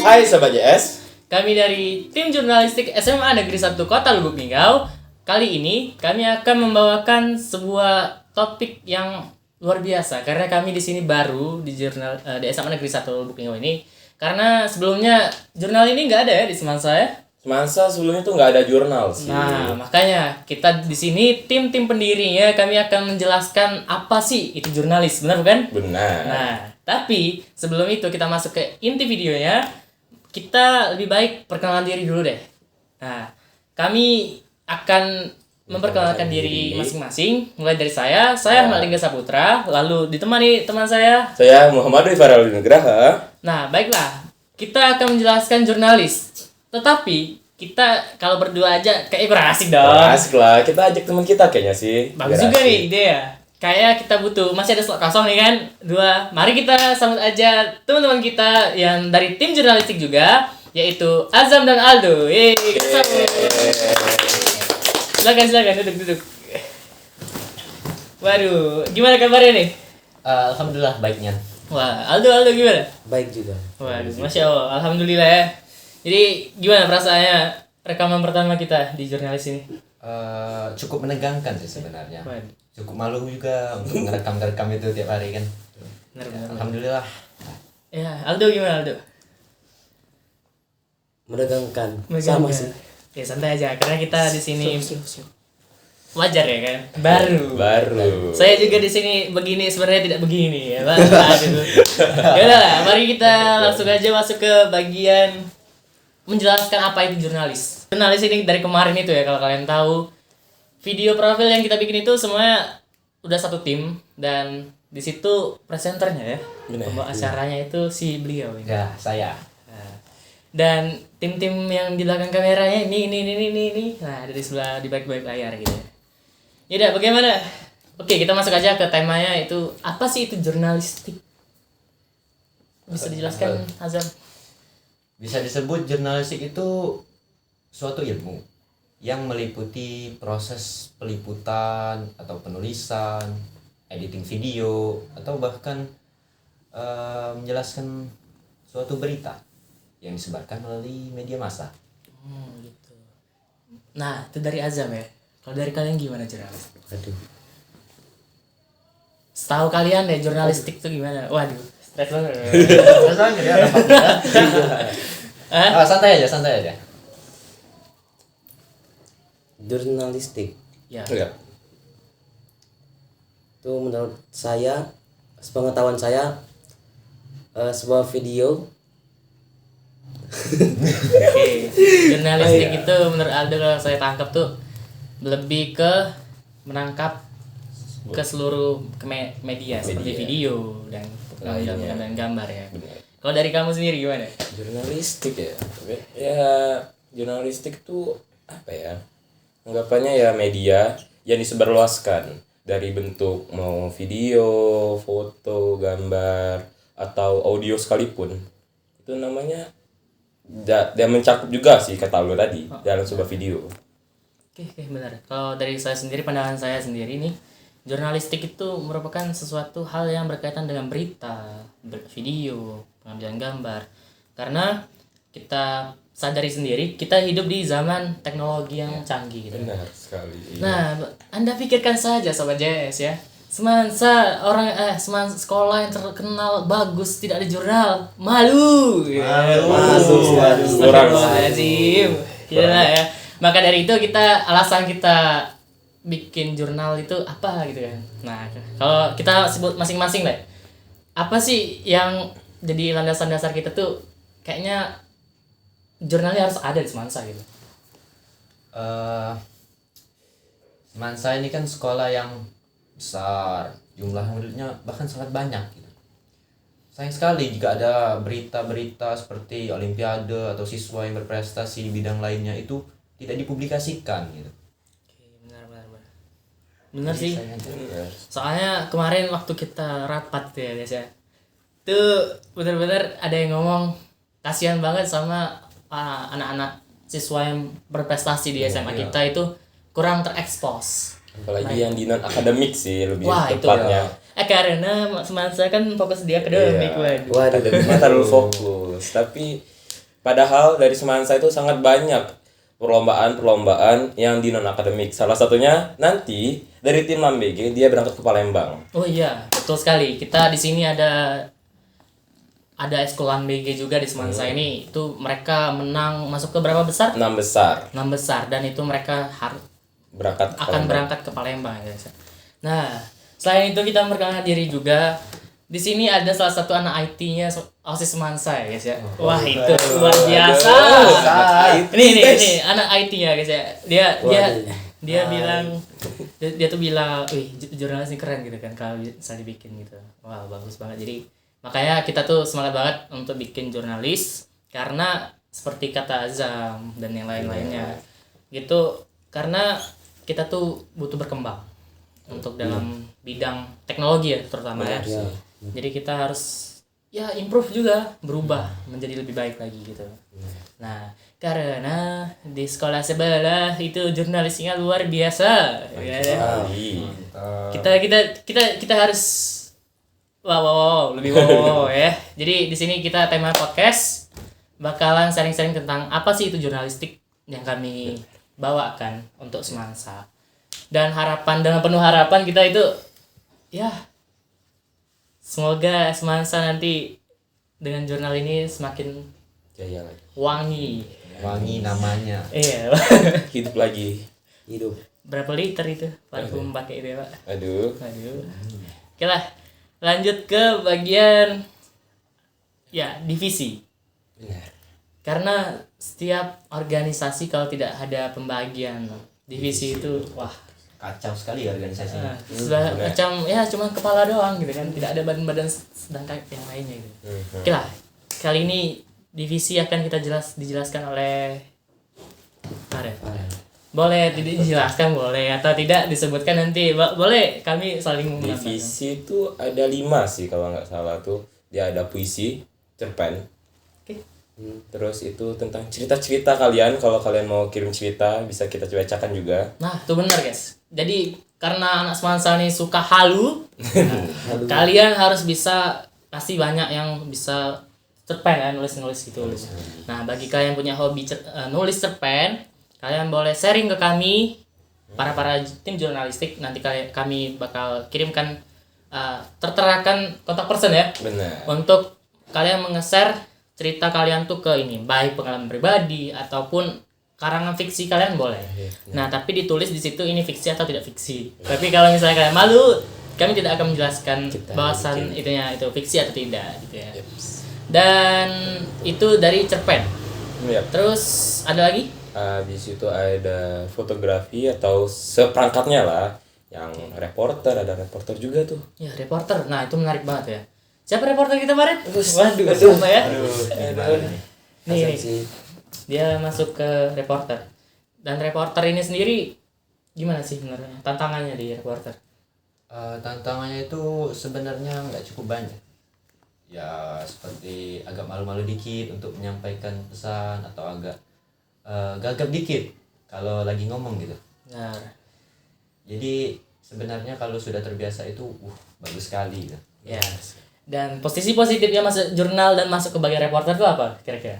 Hai Sobat JS. Kami dari tim jurnalistik SMA Negeri 1 Kota Lubuk Linggau. Kali ini kami akan membawakan sebuah topik yang luar biasa karena kami di sini baru di di SMA Negeri 1 Lubuk Linggau ini. Karena sebelumnya jurnal ini nggak ada ya di Semansa ya. Semansa sebelumnya tuh nggak ada jurnal sih. Nah, makanya kita di sini tim-tim pendirinya kami akan menjelaskan apa sih itu jurnalis, benar bukan? Benar. Nah, tapi sebelum itu kita masuk ke inti videonya, kita lebih baik perkenalan diri dulu deh. Nah, kami akan memperkenalkan diri masing-masing, mulai dari saya Ahmad Lingga Saputra, lalu ditemani teman saya Muhammad Farel Nugraha. Nah, baiklah. Kita akan menjelaskan jurnalis. Tetapi kita kalau berdua aja kayak kurang asik dong. Asik lah, kita ajak teman kita kayaknya sih. Bagus juga nih ide ya. Kayak kita butuh, masih ada slot kosong nih kan? Dua. Mari kita sambut aja teman-teman kita yang dari tim jurnalistik juga, yaitu Azam dan Aldo. Yeay, kita sambut. Silakan duduk. Waduh, gimana kabarnya nih? Alhamdulillah baiknya. Wah, Aldo gimana? Baik juga. Waduh, Masya Allah, Alhamdulillah ya. Jadi gimana perasaannya rekaman pertama kita di jurnalis ini? Cukup menegangkan sih sebenarnya. Waduh. Cukup malu juga untuk ngerekam itu tiap hari kan. Benar. Alhamdulillah. Ya, Aldo gimana Aldo? Menegangkan. Sama sih. Ya santai aja, karena kita di sini wajar ya kan. Baru. Saya juga di sini begini sebenarnya tidak begini ya, Pak. Aduh. Yaudah lah, mari kita langsung aja masuk ke bagian menjelaskan apa itu jurnalis. Jurnalis ini dari kemarin itu ya, kalau kalian tahu video profil yang kita bikin itu semuanya udah satu tim dan di situ presenternya ya. Pembawa acaranya itu si beliau ini. Ya, saya. Dan tim-tim yang di belakang kameranya ini. Nah, dari sebelah di balik layar gitu. Yaudah, bagaimana? Oke, kita masuk aja ke temanya itu apa sih itu jurnalistik? Bisa dijelaskan, Azam? Bisa disebut jurnalistik itu suatu ilmu yang meliputi proses peliputan atau penulisan, editing video, atau bahkan menjelaskan suatu berita yang disebarkan melalui media massa. Gitu. Nah, itu dari Azam ya. Kalau dari kalian gimana jurnalis? Aduh. Setahu kalian deh jurnalistik itu gimana? Waduh, stres banget. Rasanya dia santai aja. Jurnalistik Ya. Enggak. itu menurut saya, sepengetahuan saya, sebuah video. Oke. Jurnalistik itu menurut Aldo kalau saya tangkap tuh lebih ke menangkap ke seluruh media seperti video dan pengambilan gambar ya. Kalau dari kamu sendiri gimana? Jurnalistik ya. Ya, jurnalistik tuh apa ya? Anggapannya ya media yang disebarluaskan dari bentuk mau video, foto, gambar atau audio sekalipun. Itu namanya dan mencakup juga sih kata lu tadi dalam sebuah video. Oke, benar. Kalau dari saya sendiri, pandangan saya sendiri nih, jurnalistik itu merupakan sesuatu hal yang berkaitan dengan berita, video, pengambilan gambar. Karena kita sadari sendiri, kita hidup di zaman teknologi yang canggih gitu. Benar sekali. Nah, Anda pikirkan saja Sobat JS ya. Semansa sekolah yang terkenal bagus tidak ada jurnal, malu. Astagfirullahaladzim. Gila ya. Maka dari itu alasan kita bikin jurnal itu apa gitu kan. Nah, kalau kita sebut masing-masing deh. Apa sih yang jadi landasan dasar kita tuh kayaknya jurnalnya harus ada di Semansa gitu. Semansa ini kan sekolah yang besar, jumlah muridnya bahkan sangat banyak gitu. Sayang sekali jika ada berita-berita seperti olimpiade atau siswa yang berprestasi di bidang lainnya itu tidak dipublikasikan gitu. Oke, benar sih. Soalnya kemarin waktu kita rapat tuh ya guys ya, tuh benar-benar ada yang ngomong kasihan banget sama anak-anak siswa yang berprestasi di SMA kita itu kurang terekspos. Apalagi yang di non akademik sih lebih Wah, tepatnya. Karena Semansa kan fokus di akademik. Waduh, terlalu fokus. Tapi Padahal dari Semansa itu sangat banyak perlombaan-perlombaan yang di non akademik. Salah satunya nanti dari tim LAMBG dia berangkat ke Palembang. Oh iya, betul sekali. Kita di sini ada ekskul BG juga di Semansa ini. Itu mereka menang masuk ke berapa besar? 6 besar 6 besar, dan itu mereka harus berangkat ke akan Palembang. berangkat ke Palembang ya guys. Nah, selain itu kita memperkenalkan diri juga. Di sini ada salah satu anak IT-nya OSIS Semansa ya guys ya. Wah, itu luar biasa. Ini anak IT-nya guys ya. Dia bilang dia tuh bilang, "Wih, jurnalis ini keren gitu kan kalau bisa dibikin gitu." Wah, bagus banget. Jadi makanya kita tuh semangat banget untuk bikin jurnalis karena seperti kata Azam dan yang lain-lainnya. Gitu karena kita tuh butuh berkembang untuk dalam bidang teknologi ya terutama ya. Jadi kita harus ya improve juga, berubah menjadi lebih baik lagi gitu. Nah, karena di sekolah sebelah itu jurnalisnya luar biasa. Ya. Kita harus wow, lebih wow ya. Jadi di sini kita tema podcast bakalan sharing-sharing tentang apa sih itu jurnalistik yang kami bawakan untuk Semansa. Dan dengan penuh harapan kita itu ya semoga Semansa nanti dengan jurnal ini semakin Jaya lagi. wangi namanya. iya. Hidup lagi. Hidup. Berapa liter itu parfum pakai itu ya Pak? Aduh. Oke lah, lanjut ke bagian ya divisi. Benar. Karena setiap organisasi kalau tidak ada pembagian divisi itu wah Kacau sekali organisasinya. sudah macam ya cuma kepala doang gitu kan, tidak ada badan-badan sedangkan yang lainnya gitu. Oke lah, kali ini divisi akan kita dijelaskan oleh Arif. Boleh tidak dijelaskan boleh atau tidak disebutkan nanti boleh kami saling mengenal. Divisi itu ada 5 sih kalau nggak salah tuh. Dia ada puisi, cerpen. Oke. Terus itu tentang cerita-cerita kalian. Kalau kalian mau kirim cerita bisa kita bacakan juga. Nah, itu benar guys. Jadi karena anak Semansa ini suka halu, kalian harus bisa pasti banyak yang bisa cerpen ya, nulis gitu. Nah, bagi kalian yang punya hobi nulis cerpen, kalian boleh sharing ke kami para tim jurnalistik. Nanti kami bakal kirimkan terterakan kontak person ya. Benar. Untuk kalian nge-share cerita kalian tuh ke ini, baik pengalaman pribadi ataupun karangan fiksi kalian boleh. Nah, tapi ditulis di situ ini fiksi atau tidak fiksi. Tapi kalau misalnya kalian malu, kami tidak akan menjelaskan bahasan itunya itu fiksi atau tidak gitu ya. Dan itu dari cerpen. Yep. Terus ada lagi? Di situ ada fotografi atau seperangkatnya lah. Yang reporter, ada reporter juga tuh. Ya, reporter. Nah, itu menarik banget ya. Siapa reporter kita kemarin? Waduh, siapa ya? Nih, dia masuk ke reporter. Dan reporter ini sendiri gimana sih sebenarnya tantangannya di reporter? Tantangannya itu sebenarnya nggak cukup banyak. Ya seperti agak malu-malu dikit untuk menyampaikan pesan atau agak gagap dikit kalau lagi ngomong gitu. Nah, Jadi sebenarnya kalau sudah terbiasa itu bagus sekali gitu. ya. Dan posisi positifnya masuk jurnal dan masuk ke bagian reporter itu apa kira-kira?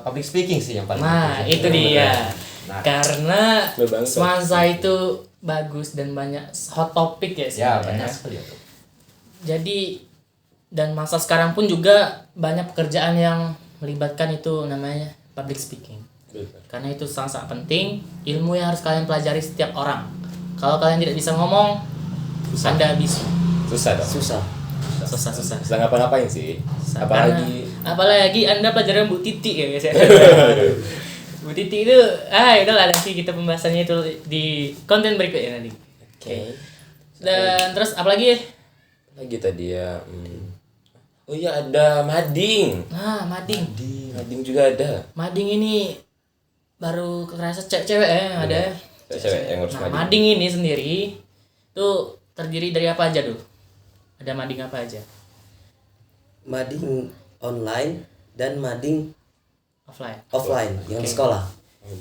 Public speaking sih yang paling Nah, penting. itu dia. Nah, Karena Berbangsa. Semansa itu bagus dan banyak hot topic ya ya sebenarnya. banyak sekali itu. Jadi dan masa sekarang pun juga banyak pekerjaan yang melibatkan itu namanya public speaking. Karena itu sangat penting, ilmu yang harus kalian pelajari setiap orang. Kalau kalian tidak bisa ngomong, Anda bisa. Susah dong. Susah. Susah. Susah ngapa-ngapain sih. Apalagi Anda pelajaran Bu Titi ya guys ya. Bu Titi itu udahlah nanti kita pembahasannya itu di konten berikutnya nanti. Oke. Dan terus apalagi ya? Lagi tadi ya. Oh iya ada mading. Nah, mading. Mading juga ada. Mading ini baru kerasa cewek ya yang ada. Cewek yang ngurus Nah, mading. mading ini sendiri tuh terdiri dari apa aja tuh? Ada mading apa aja? Mading online dan mading Offline. yang di sekolah.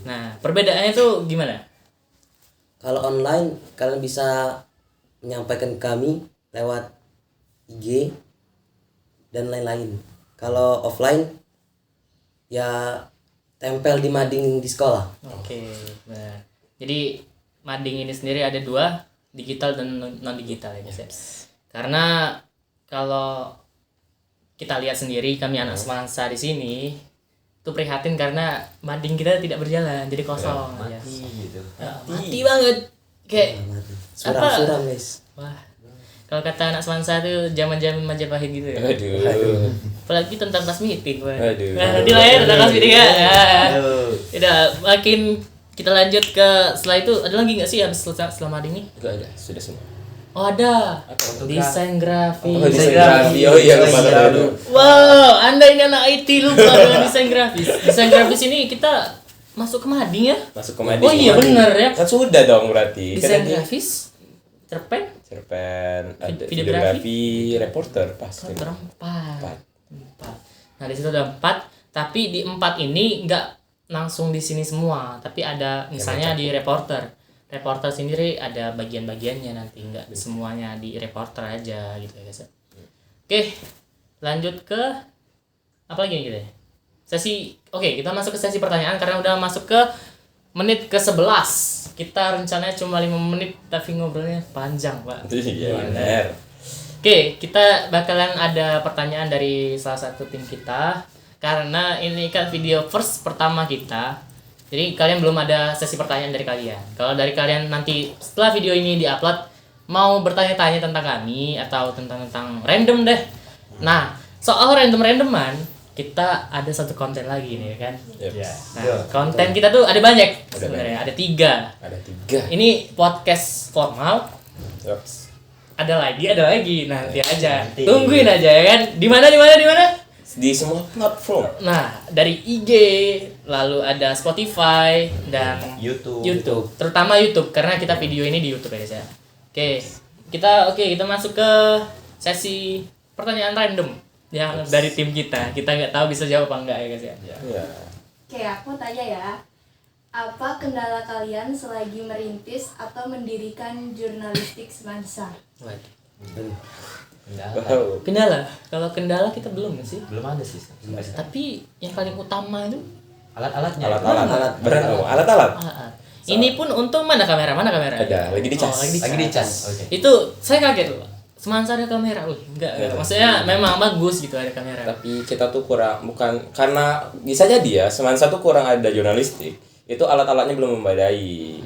Nah, perbedaannya tuh gimana? Kalau online kalian bisa menyampaikan ke kami lewat IG dan lain-lain. Kalau offline ya tempel di mading di sekolah. Oke, benar. Jadi mading ini sendiri ada dua, digital dan non digital ya guys ya. Karena kalau kita lihat sendiri kami anak semansa di sini itu prihatin karena mading kita tidak berjalan, jadi kosong aja. Mati gitu. Mati banget. Kayak Suram-suram guys. wah. Kalau kata anak semansa itu zaman-zaman Majapahit gitu ya. Aduh. Apalagi tentang kelas meeting. Aduh. Nah, nanti lah ya tentang kelas meeting ya. Aduh. Udah, makin kita lanjut ke setelah itu ada lagi nggak sih habis setelah mading ini? Itu ada, sudah semua. Oh ada. Fotografi. Desain grafis. Oh, desain grafis. Oh iya, lupa tadi. Wow, Anda ini anak IT lupa dengan desain grafis. Desain grafis ini kita masuk ke mading ya? Masuk ke mading. Oh iya benar ya. Kan sudah dong berarti. Desain Kan tadi grafis, cerpen, cerpen, ada Videografi. videografi, reporter pasti. berempat. Nah di situ ada 4, tapi di 4 ini nggak langsung di sini semua, tapi ada misalnya di reporter. Reporter sendiri ada bagian-bagiannya nanti, nggak semuanya di reporter aja gitu ya guys. Oke, lanjut ke apa lagi nih kita? Oke, kita masuk ke sesi pertanyaan karena udah masuk ke menit ke-11. Kita rencananya cuma 5 menit tapi ngobrolnya panjang, Pak. Iya benar. Oke, kita bakalan ada pertanyaan dari salah satu tim kita karena ini kan video first pertama kita. Jadi kalian belum ada sesi pertanyaan dari kalian. Kalau dari kalian nanti setelah video ini diupload mau bertanya-tanya tentang kami atau tentang random deh. Nah, soal randoman kita ada satu konten lagi nih kan. Yep. Nah, konten kita tuh ada banyak sebenarnya, ada 3. Ada 3. Ini podcast formal. Yops. Ada lagi nanti aja. Tungguin aja ya kan. Di mana? Di semua platform. Nah, dari IG, lalu ada Spotify dan YouTube. Terutama YouTube karena kita video ini di YouTube ya guys ya. Kita masuk ke sesi pertanyaan random yang dari tim kita. Kita nggak tahu bisa jawab apa enggak ya guys ya. Iya. Oke, aku tanya ya. Apa kendala kalian selagi merintis atau mendirikan jurnalistik semansa? Waduh. Wow. Kendala. Kalau kendala kita belum sih. Belum ada sih. Tapi yang paling utama itu Alat-alatnya. Alat-alat. Berat loh, alat-alat. alat. Ini pun untung mana kamera? Ada, lagi dicas. Oh, Lagi dicas. Oke. Itu saya kaget loh. Semansa ada kamera. Enggak. Maksudnya memang bagus gitu ada kamera. Tapi kita tuh kurang, bukan karena bisa jadi ya, Semansa tuh kurang ada jurnalistik. Itu alat-alatnya belum memadai.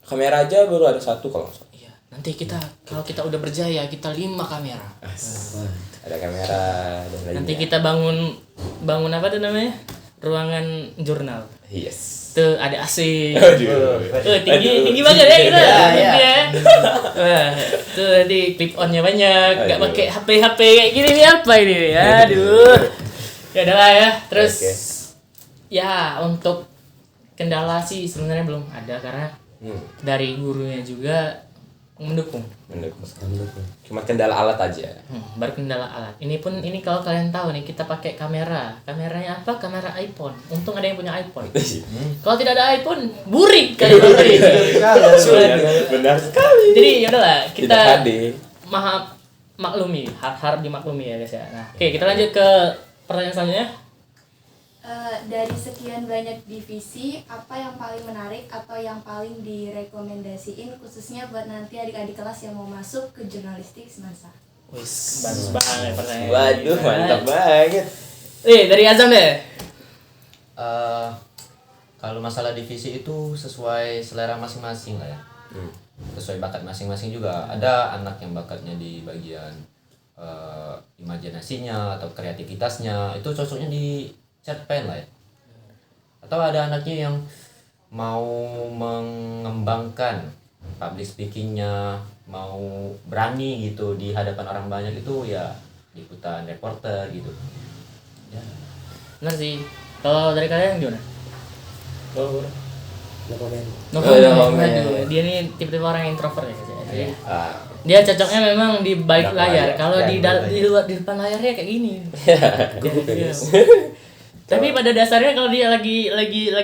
Kamera aja baru ada 1 kalau nggak salah. Iya. Nanti kalau kita udah berjaya kita 5 kamera. Ada kamera dan lainnya. Nanti kita bangun apa tuh namanya? Ruangan jurnal. Yes. Tuh ada AC. Aduh. Tinggi banget ya kita. Iya. Ya. Wah, tuh nanti clip onnya banyak, nggak Aduh. pakai HP kayak gini nih apa ini? Aduh. Ya udah lah ya. Terus Oke. ya untuk kendala sih sebenarnya belum ada karena dari gurunya juga mendukung. Cuma kendala alat aja. Baru kendala alat. Ini kalau kalian tahu nih kita pakai kamera. Kameranya apa? Kamera iPhone. Untung ada yang punya iPhone. Kalau tidak ada iPhone, burik kali burik. Benar sekali. Jadi yaudahlah kita Tidak HD. maklumi, harap dimaklumi ya guys ya. Nah, oke kita lanjut ke pertanyaan selanjutnya. Dari sekian banyak divisi, apa yang paling menarik atau yang paling direkomendasiin khususnya buat nanti adik-adik kelas yang mau masuk ke jurnalistik semansa? Wis, bagus banget pertanyaan. Waduh, mantap banget. Dari Azam deh. Kalau masalah divisi itu sesuai selera masing-masing lah ya. Sesuai bakat masing-masing juga. Ada anak yang bakatnya di bagian imajinasinya atau kreativitasnya, itu cocoknya di cerpen lah ya. Atau ada anaknya yang mau mengembangkan public speakingnya, mau berani gitu di hadapan orang banyak, itu ya liputan reporter gitu ya. Benar sih. Kalau dari kalian gimana? Oh, No comment. No Oh, no comment. comment. Aduh, dia nih tipe-tipe orang yang introvert ya guys ya. Jadi ah, dia cocoknya memang di balik Belakang layar. layar. Kalau di Belakang di depan layarnya kayak gini. Gugup ya Iya. guys. Tapi pada dasarnya kalau dia lagi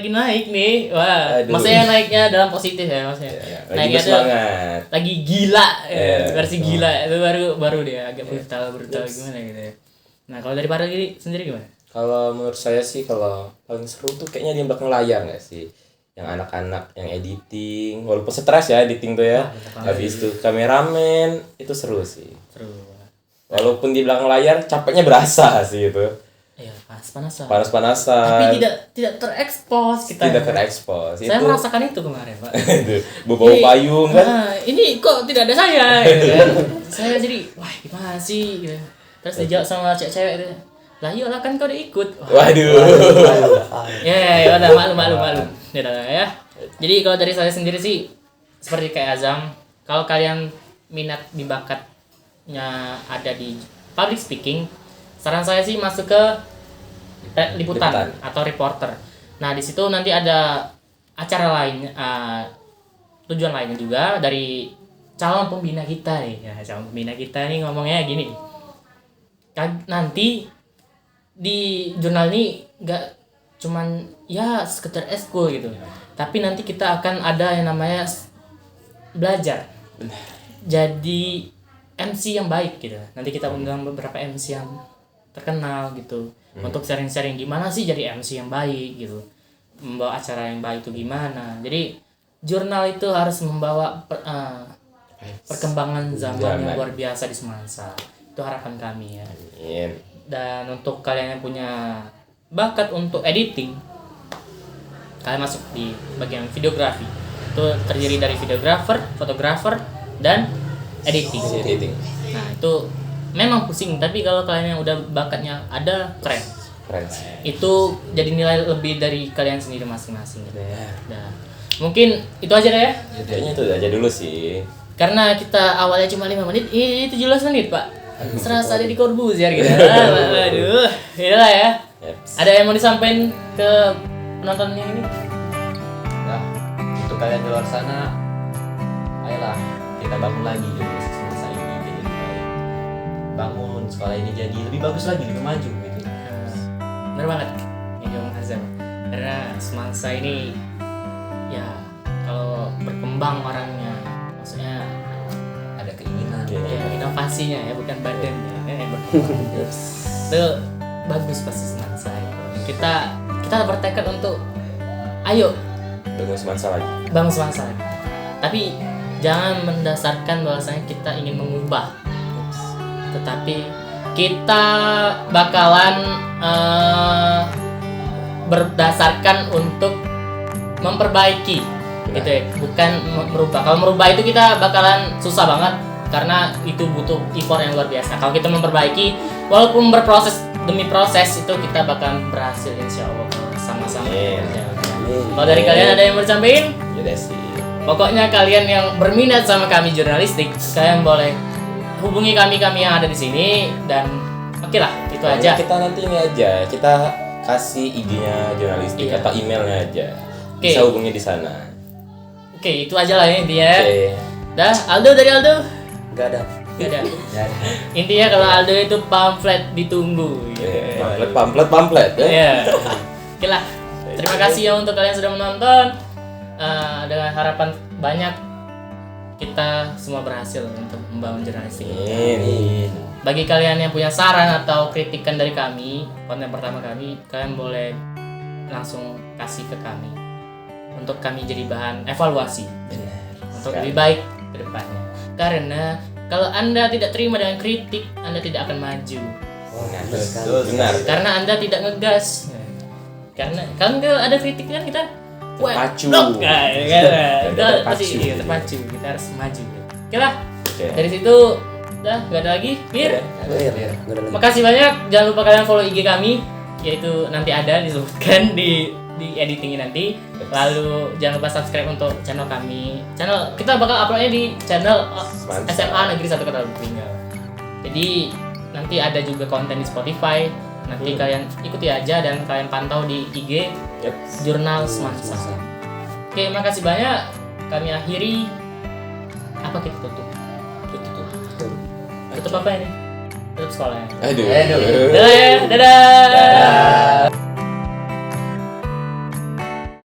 naik nih, wah, Aduh. maksudnya naiknya dalam positif ya maksudnya. lagi Naiknya tuh bersemangat. lagi gila, Iya. versi gila itu baru dia agak brutal gimana gitu ya. Nah kalau dari Farel sendiri gimana? Kalau menurut saya sih kalau paling seru tuh kayaknya di belakang layar nggak sih? Yang anak-anak yang editing, walaupun stres ya editing tuh ya. Habis itu kameramen itu seru sih. Seru. Walaupun di belakang layar capeknya berasa sih itu. Iya, panas-panasan. Panas-panasan. Tapi tidak terekspos kita. Tidak terekspos. Saya Itu merasakan itu kemarin, Pak. bau payung kan. Nah, ini kok tidak ada saya gitu kan. Saya jadi, wah gimana sih gitu. Terus dijawab sama cewek-cewek gitu. Lah iyalah kan kau udah ikut. Wah, Waduh. ya udah malu. Ya udah ya. Jadi kalau dari saya sendiri sih seperti kayak Azam, kalau kalian minat di bakatnya ada di public speaking, saran saya sih masuk ke liputan atau reporter. Nah, di situ nanti ada acara lain, tujuan lainnya juga dari calon pembina kita nih. Ya, calon pembina kita nih ngomongnya gini. Nanti di jurnal ini nggak cuman ya sekedar eskul gitu, tapi nanti kita akan ada yang namanya belajar jadi MC yang baik gitu. Nanti kita undang beberapa MC yang terkenal gitu untuk sharing-sharing gimana sih jadi MC yang baik gitu, membawa acara yang baik itu gimana. Jadi jurnal itu harus membawa perkembangan zaman yang luar biasa di Semansa. Itu harapan kami ya. Dan untuk kalian yang punya bakat untuk editing, kalian masuk di bagian videografi. Itu terdiri dari videographer, fotografer, dan editing. Nah, itu memang pusing, tapi kalau kalian yang udah bakatnya ada, keren. Itu jadi nilai lebih dari kalian sendiri masing-masing gitu ya. Nah, mungkin itu aja deh ya. Kayaknya itu aja dulu sih. Karena kita awalnya cuma 5 menit, ini 17 menit, Pak. Serasa ada di Corbuzier gitu. Aduh, inilah ya. Ada yang mau disampaikan ke penontonnya ini? Nah, untuk kalian di luar sana, ayolah kita bangun lagi jurnalistik Semansa ini jadi lebih baik. Bangun sekolah ini jadi lebih bagus lagi, lebih maju gitu. Bener banget, ini Om Azam. Karena Semansa ini ya kalau berkembang orangnya, maksudnya Ada keinginan. ya, inovasinya ya, bukan badannya berkembang. Itu bagus pasti Semansa ya. Kita bertekad untuk ayo Bangun Semansa lagi. bangun Semansa lagi. Tapi jangan mendasarkan bahwasanya kita ingin mengubah, tetapi kita bakalan berdasarkan untuk memperbaiki gitu ya, bukan merubah. Kalau merubah itu kita bakalan susah banget karena itu butuh effort yang luar biasa. Kalau kita memperbaiki, walaupun berproses demi proses, itu kita bakalan berhasil insya Allah sama-sama. Kalau dari kalian ada yang mau disampaikan? Ya deh sih. Pokoknya kalian yang berminat sama kami jurnalistik, kalian boleh hubungi kami yang ada di sini dan oke lah, itu aja. Kita nanti ini aja, kita kasih IG-nya jurnalistik Iya. atau emailnya aja. Oke. Bisa hubungi di sana. Oke, itu aja lah ya intinya. Oke. Dah, Aldo dari Aldo? Gak ada. Gak ada. Intinya kalau Aldo itu pamflet ditunggu. Pamflet. Iya. Oke lah. Terima kasih ya untuk kalian sudah menonton. Dengan harapan banyak kita semua berhasil untuk membangun jurnalistik. Ini. Bagi kalian yang punya saran atau kritikan dari kami, konten pertama kami, kalian boleh langsung kasih ke kami untuk kami jadi bahan evaluasi untuk lebih baik ke depannya. Karena kalau Anda tidak terima dengan kritik, Anda tidak akan maju. Benar. Karena Anda tidak ngegas. Karena kalau ada kritik kan kita Terpacu. Kita pasti terpacu. Kita harus maju. Oke lah. Dari situ udah gak ada lagi. Bir. Makasih banyak. Jangan lupa kalian follow IG kami, yaitu nanti ada disebutkan di editingnya nanti. Lalu jangan lupa subscribe untuk channel kami. Channel kita bakal uploadnya di channel SMA Negeri 1 Kota Lubuk. Jadi nanti ada juga konten di Spotify. Nanti kalian ikuti aja dan kalian pantau di IG Jurnal Semansa. Oke, makasih banyak. Kami akhiri. Apa kita tutup? Tutup apa ini? Tutup sekolahnya. Aduh. Dadah ya, dadah.